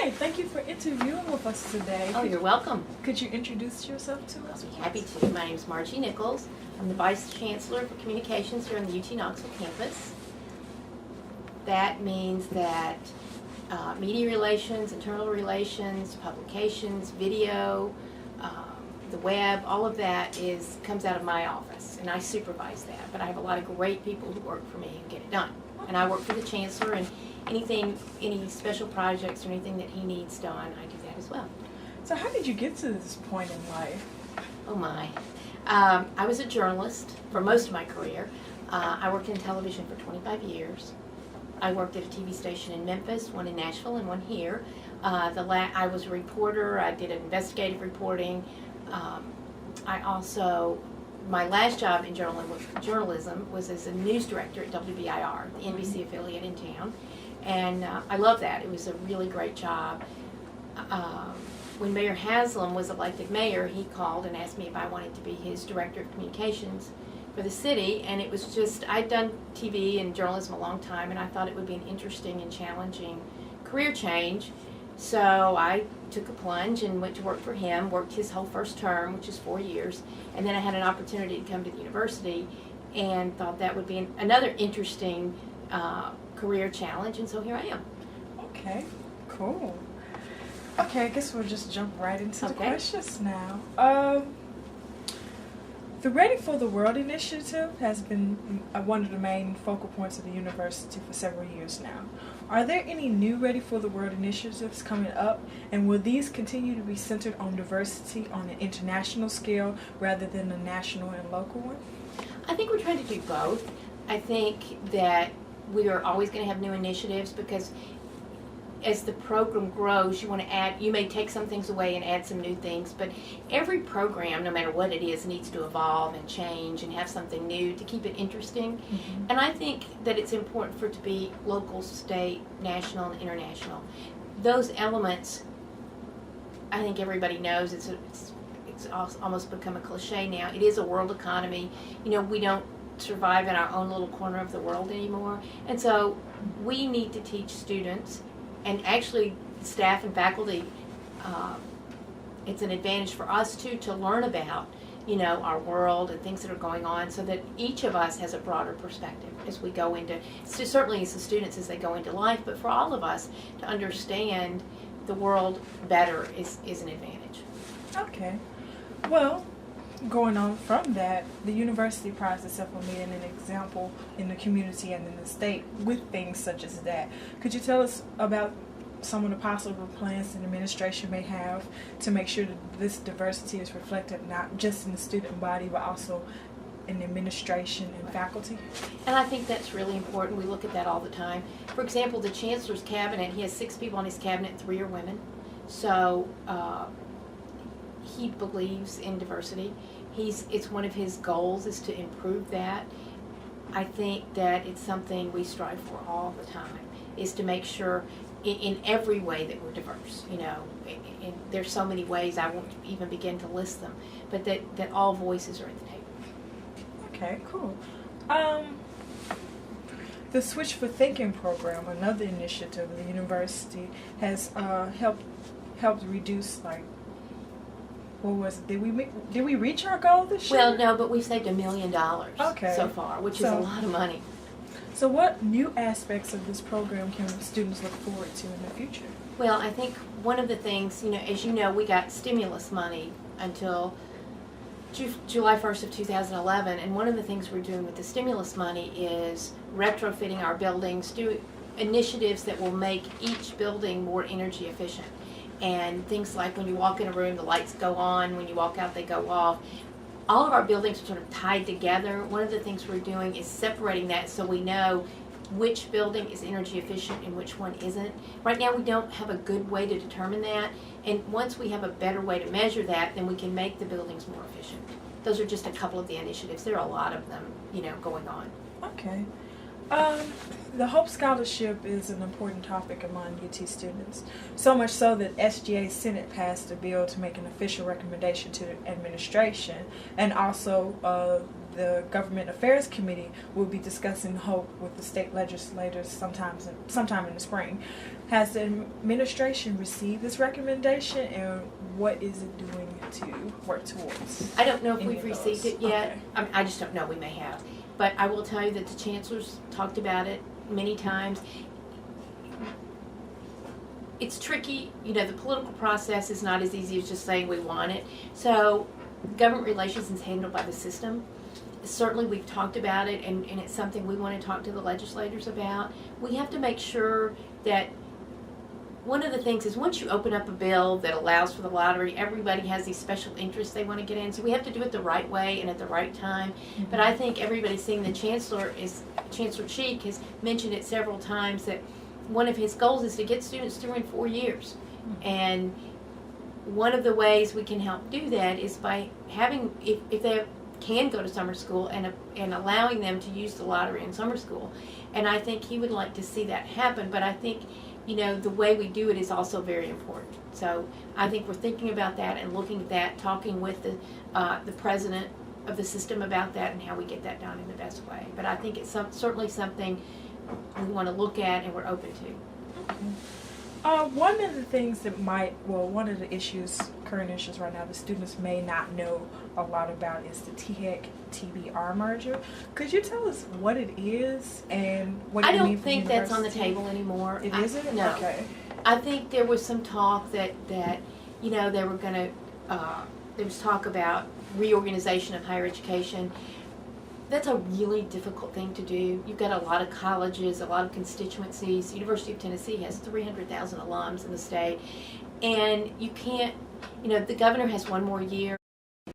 Hi, thank you for interviewing with us today. Oh, you're welcome. Could you introduce yourself to us? I'll be happy to. My name is Margie Nichols. I'm the Vice Chancellor of Communications here on the UT Knoxville campus. That means that media relations, internal relations, publications, video, the web, all of that comes out of my office, and I supervise that. But I have a lot of great people who work for me and get it done. And I work for the Chancellor, and any special projects or anything that he needs done, I do that as well. So how did you get to this point in life? Oh my. I was a journalist for most of my career. I worked in television for 25 years. I worked at a TV station in Memphis, one in Nashville, and one here. I was a reporter. I did investigative reporting. My last job in journalism was as a news director at WBIR, the NBC affiliate in town. And I love that. It was a really great job. When Mayor Haslam was elected mayor, he called and asked me if I wanted to be his director of communications for the city. And it was just, I'd done TV and journalism a long time, and I thought it would be an interesting and challenging career change. So I took a plunge and went to work for him, worked his whole first term, which is 4 years. And then I had an opportunity to come to the university and thought that would be another interesting career challenge, and so here I am. Okay, cool. Okay, I guess we'll just jump right into the questions now. The Ready for the World initiative has been one of the main focal points of the university for several years now. Are there any new Ready for the World initiatives coming up, and will these continue to be centered on diversity on an international scale rather than a national and local one? I think we're trying to do both. I think that we are always going to have new initiatives because as the program grows, you may take some things away and add some new things, but every program, no matter what it is, needs to evolve and change and have something new to keep it interesting. Mm-hmm. And I think that it's important for it to be local, state, national, and international. Those elements, I think everybody knows, it's almost become a cliche now. It is a world economy. We don't survive in our own little corner of the world anymore. And so we need to teach students, and actually staff and faculty, it's an advantage for us too to learn about our world and things that are going on, so that each of us has a broader perspective as we go into, certainly as the students as they go into life, but for all of us to understand the world better is an advantage. Okay. Well, going on from that, the university prides itself on being an example in the community and in the state with things such as that. Could you tell us about some of the possible plans the administration may have to make sure that this diversity is reflected not just in the student body but also in the administration and faculty? And I think that's really important. We look at that all the time. For example, the Chancellor's cabinet, he has 6 people on his cabinet, 3 are women. So he believes in diversity. It's one of his goals is to improve that. I think that it's something we strive for all the time, is to make sure in every way that we're diverse. And there's so many ways, I won't even begin to list them, but that all voices are at the table. Okay, cool. The Switch for Thinking program, another initiative of the university, has helped reduce, what was it? Did we reach our goal this year? Well, no, but we've saved $1 million so far, which is a lot of money. So what new aspects of this program can students look forward to in the future? Well, I think one of the things, as you know, we got stimulus money until July 1st of 2011, and one of the things we're doing with the stimulus money is retrofitting our buildings, do initiatives that will make each building more energy efficient. And things like when you walk in a room, the lights go on. When you walk out, they go off. All of our buildings are sort of tied together. One of the things we're doing is separating that so we know which building is energy efficient and which one isn't. Right now, we don't have a good way to determine that. And once we have a better way to measure that, then we can make the buildings more efficient. Those are just a couple of the initiatives. There are a lot of them, going on. Okay. The Hope Scholarship is an important topic among UT students, so much so that SGA Senate passed a bill to make an official recommendation to the administration, and also the Government Affairs Committee will be discussing HOPE with the state legislators sometime in the spring. Has the administration received this recommendation, and what is it doing to work towards? I don't know if any we've of those? received it yet. Okay. I just don't know. We may have. But I will tell you that the chancellor's talked about it many times. It's tricky. The political process is not as easy as just saying we want it. So government relations is handled by the system. Certainly we've talked about it, and it's something we want to talk to the legislators about. We have to make sure that one of the things is once you open up a bill that allows for the lottery, everybody has these special interests they want to get in. So we have to do it the right way and at the right time. Mm-hmm. But I think everybody's seeing Chancellor Cheek has mentioned it several times that one of his goals is to get students through in 4 years. Mm-hmm. And one of the ways we can help do that is by having, if they can go to summer school and allowing them to use the lottery in summer school. And I think he would like to see that happen. But I think the way we do it is also very important. So I think we're thinking about that and looking at that, talking with the president of the system about that and how we get that done in the best way. But I think it's certainly something we want to look at and we're open to. Okay. One of the things that one of the current issues right now, the students may not know a lot about is the THEC-TBR merger. Could you tell us what it is and what it means? I don't think that's on the table anymore. It isn't? No. Okay. I think there was some talk that they were going to, there was talk about reorganization of higher education. That's a really difficult thing to do. You've got a lot of colleges, a lot of constituencies. The University of Tennessee has 300,000 alums in the state. And you can't, the governor has one more year.